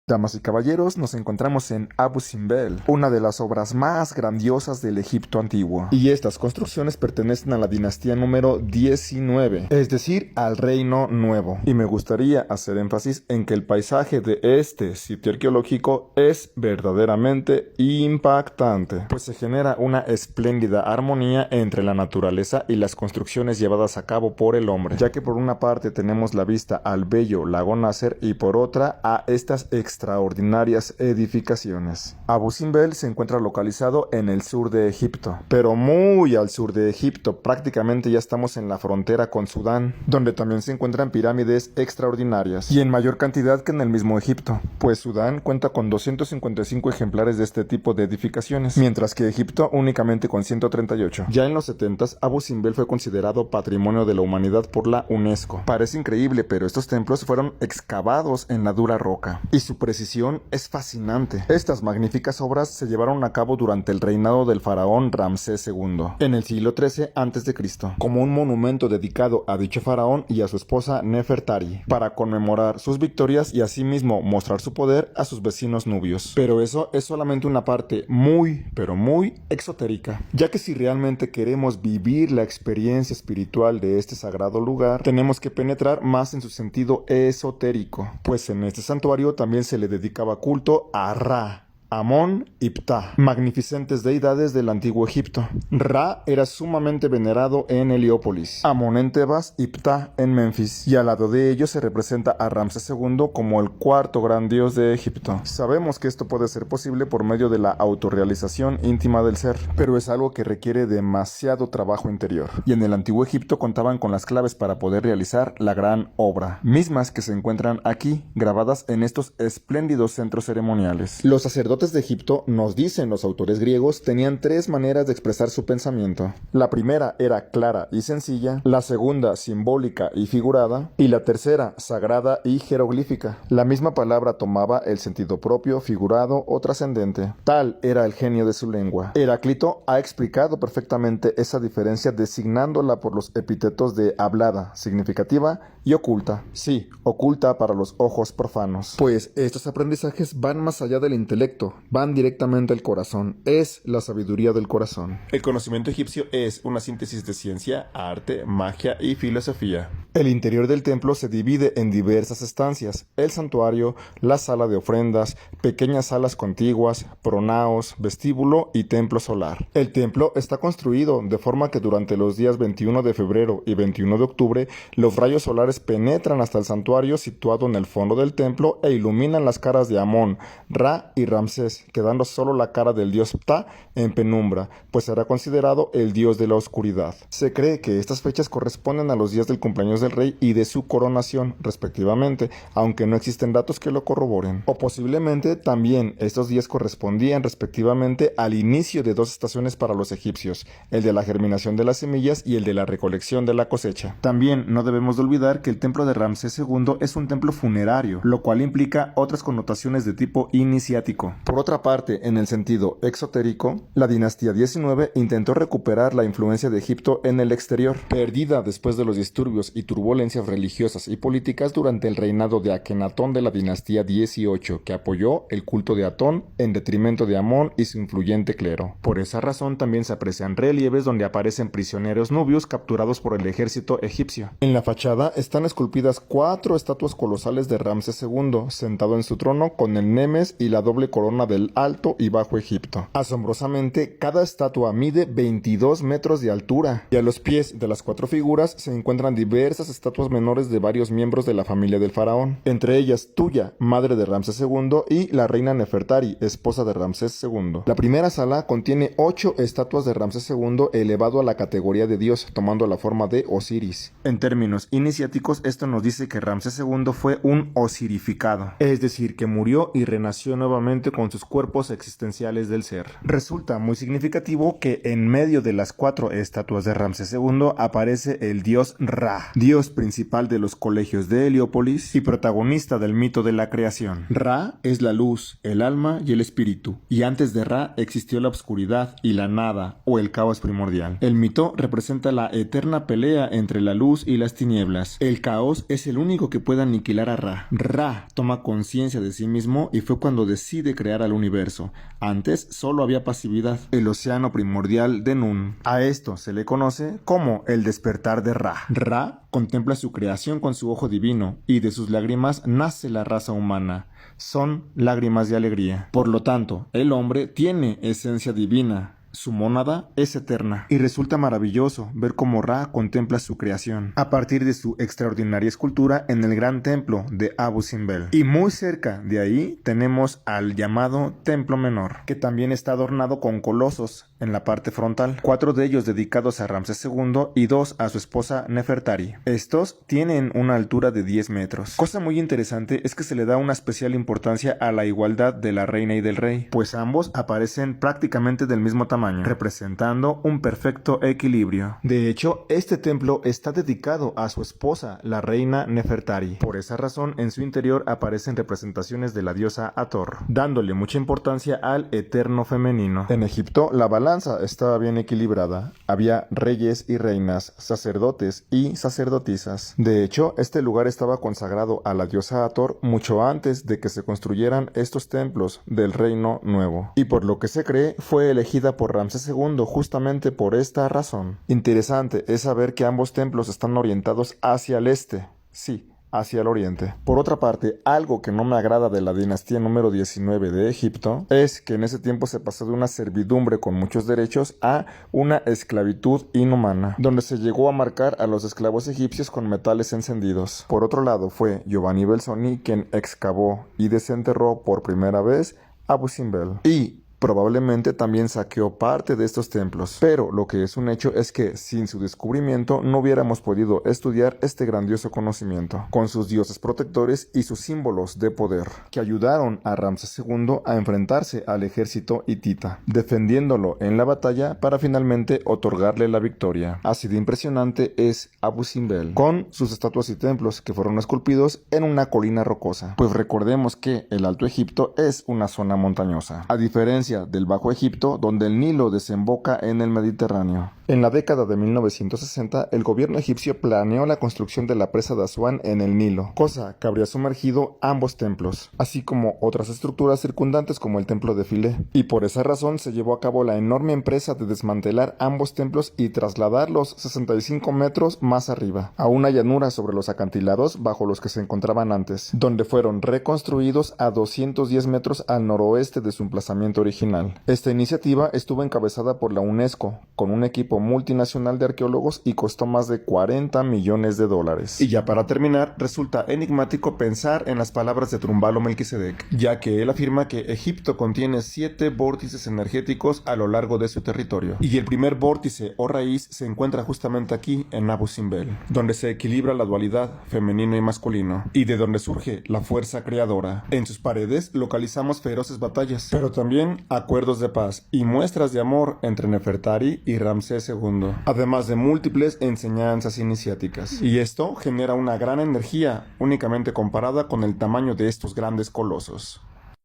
Damas y caballeros, nos encontramos en Abu Simbel, una de las obras más grandiosas del Egipto antiguo. Y estas construcciones pertenecen a la dinastía número 19, es decir, al Reino Nuevo. Y me gustaría hacer énfasis en que el paisaje de este sitio arqueológico es verdaderamente impactante, pues se genera una espléndida armonía entre la naturaleza y las construcciones llevadas a cabo por el hombre, ya que por una parte tenemos la vista al bello lago Nasser y por otra a estas extraordinarias edificaciones. Abu Simbel se encuentra localizado en el sur de Egipto, pero muy al sur de Egipto, prácticamente ya estamos en la frontera con Sudán, donde también se encuentran pirámides extraordinarias, y en mayor cantidad que en el mismo Egipto, pues Sudán cuenta con 255 ejemplares de este tipo de edificaciones, mientras que Egipto únicamente con 138. Ya en los 70s, Abu Simbel fue considerado Patrimonio de la Humanidad por la UNESCO. Parece increíble, pero estos templos fueron excavados en la dura roca, y su precisión es fascinante. Estas magníficas obras se llevaron a cabo durante el reinado del faraón Ramsés II, en el siglo XIII a.C., como un monumento dedicado a dicho faraón y a su esposa Nefertari, para conmemorar sus victorias y asimismo mostrar su poder a sus vecinos nubios. Pero eso es solamente una parte muy, pero muy exotérica, ya que si realmente queremos vivir la experiencia espiritual de este sagrado lugar, tenemos que penetrar más en su sentido esotérico, pues en este santuario también se le dedicaba culto a Ra, Amón y Ptah, magnificentes deidades del antiguo Egipto. Ra era sumamente venerado en Heliópolis, Amón en Tebas y Ptah en Memphis, y al lado de ellos se representa a Ramsés II como el cuarto gran dios de Egipto. Sabemos que esto puede ser posible por medio de la autorrealización íntima del ser, pero es algo que requiere demasiado trabajo interior, y en el antiguo Egipto contaban con las claves para poder realizar la gran obra, mismas que se encuentran aquí, grabadas en estos espléndidos centros ceremoniales. Los sacerdotes de Egipto, nos dicen los autores griegos, tenían tres maneras de expresar su pensamiento. La primera era clara y sencilla, la segunda simbólica y figurada, y la tercera sagrada y jeroglífica. La misma palabra tomaba el sentido propio, figurado o trascendente. Tal era el genio de su lengua. Heráclito ha explicado perfectamente esa diferencia designándola por los epítetos de hablada, significativa y oculta. Sí, oculta para los ojos profanos. Pues estos aprendizajes van más allá del intelecto, van directamente al corazón. Es la sabiduría del corazón. El conocimiento egipcio es una síntesis de ciencia, arte, magia y filosofía. El interior del templo se divide en diversas estancias: el santuario, la sala de ofrendas, pequeñas salas contiguas, pronaos, vestíbulo y templo solar. El templo está construido de forma que durante los días 21 de febrero y 21 de octubre los rayos solares penetran hasta el santuario situado en el fondo del templo e iluminan las caras de Amón, Ra y Ramsés, quedando solo la cara del dios Ptah en penumbra, pues era considerado el dios de la oscuridad. Se cree que estas fechas corresponden a los días del cumpleaños del rey y de su coronación, respectivamente, aunque no existen datos que lo corroboren. O posiblemente también estos días correspondían respectivamente al inicio de dos estaciones para los egipcios, el de la germinación de las semillas y el de la recolección de la cosecha. También no debemos de olvidar que el templo de Ramsés II es un templo funerario, lo cual implica otras connotaciones de tipo iniciático. Por otra parte, en el sentido exotérico, la dinastía 19 intentó recuperar la influencia de Egipto en el exterior, perdida después de los disturbios y turbulencias religiosas y políticas durante el reinado de Akenatón de la dinastía 18, que apoyó el culto de Atón en detrimento de Amón y su influyente clero. Por esa razón también se aprecian relieves donde aparecen prisioneros nubios capturados por el ejército egipcio. En la fachada están esculpidas 4 estatuas colosales de Ramsés II, sentado en su trono con el Nemes y la doble corona del Alto y Bajo Egipto. Asombrosamente, cada estatua mide 22 metros de altura, y a los pies de las 4 figuras se encuentran diversas estatuas menores de varios miembros de la familia del faraón, entre ellas Tuya, madre de Ramsés II, y la reina Nefertari, esposa de Ramsés II. La primera sala contiene 8 estatuas de Ramsés II elevado a la categoría de dios, tomando la forma de Osiris. En términos iniciáticos, esto nos dice que Ramsés II fue un osirificado, es decir, que murió y renació nuevamente con con sus cuerpos existenciales del ser. Resulta muy significativo que en medio de las 4 estatuas de Ramsés II aparece el dios Ra, dios principal de los colegios de Heliópolis y protagonista del mito de la creación. Ra es la luz, el alma y el espíritu, y antes de Ra existió la oscuridad y la nada o el caos primordial. El mito representa la eterna pelea entre la luz y las tinieblas. El caos es el único que puede aniquilar a Ra. Ra toma conciencia de sí mismo y fue cuando decide crear al universo. Antes solo había pasividad, el océano primordial de Nun. A esto se le conoce como el despertar de Ra. Ra contempla su creación con su ojo divino y de sus lágrimas nace la raza humana. Son lágrimas de alegría. Por lo tanto, el hombre tiene esencia divina. Su mónada es eterna y resulta maravilloso ver cómo Ra contempla su creación a partir de su extraordinaria escultura en el gran templo de Abu Simbel. Y muy cerca de ahí tenemos al llamado Templo Menor, que también está adornado con colosos en la parte frontal, 4 de ellos dedicados a Ramsés II y 2 a su esposa Nefertari. Estos tienen una altura de 10 metros. Cosa muy interesante es que se le da una especial importancia a la igualdad de la reina y del rey, pues ambos aparecen prácticamente del mismo tamaño, representando un perfecto equilibrio. De hecho, este templo está dedicado a su esposa, la reina Nefertari. Por esa razón, en su interior aparecen representaciones de la diosa Hathor, dándole mucha importancia al eterno femenino. En Egipto, la balanza estaba bien equilibrada. Había reyes y reinas, sacerdotes y sacerdotisas. De hecho, este lugar estaba consagrado a la diosa Hathor mucho antes de que se construyeran estos templos del Reino Nuevo. Y por lo que se cree, fue elegida por Ramsés II justamente por esta razón. Interesante es saber que ambos templos están orientados hacia el este. Sí, hacia el oriente. Por otra parte, algo que no me agrada de la dinastía número 19 de Egipto es que en ese tiempo se pasó de una servidumbre con muchos derechos a una esclavitud inhumana, donde se llegó a marcar a los esclavos egipcios con metales encendidos. Por otro lado, fue Giovanni Belzoni quien excavó y desenterró por primera vez Abu Simbel. Y probablemente también saqueó parte de estos templos, pero lo que es un hecho es que sin su descubrimiento no hubiéramos podido estudiar este grandioso conocimiento, con sus dioses protectores y sus símbolos de poder, que ayudaron a Ramsés II a enfrentarse al ejército hitita, defendiéndolo en la batalla para finalmente otorgarle la victoria. Así de impresionante es Abu Simbel, con sus estatuas y templos que fueron esculpidos en una colina rocosa, pues recordemos que el Alto Egipto es una zona montañosa, a diferencia del Bajo Egipto, donde el Nilo desemboca en el Mediterráneo. En la década de 1960, el gobierno egipcio planeó la construcción de la presa de Asuán en el Nilo, cosa que habría sumergido ambos templos, así como otras estructuras circundantes como el templo de Filé. Y por esa razón se llevó a cabo la enorme empresa de desmantelar ambos templos y trasladarlos 65 metros más arriba, a una llanura sobre los acantilados bajo los que se encontraban antes, donde fueron reconstruidos a 210 metros al noroeste de su emplazamiento original. Esta iniciativa estuvo encabezada por la UNESCO, con un equipo multinacional de arqueólogos y costó más de $40 millones. Y ya para terminar, resulta enigmático pensar en las palabras de Trumbalo Melquisedec, ya que él afirma que Egipto contiene 7 vórtices energéticos a lo largo de su territorio, y el primer vórtice o raíz se encuentra justamente aquí en Abu Simbel, donde se equilibra la dualidad femenino y masculino, y de donde surge la fuerza creadora. En sus paredes localizamos feroces batallas, pero también acuerdos de paz y muestras de amor entre Nefertari y Ramsés II, además de múltiples enseñanzas iniciáticas. Y esto genera una gran energía, únicamente comparada con el tamaño de estos grandes colosos.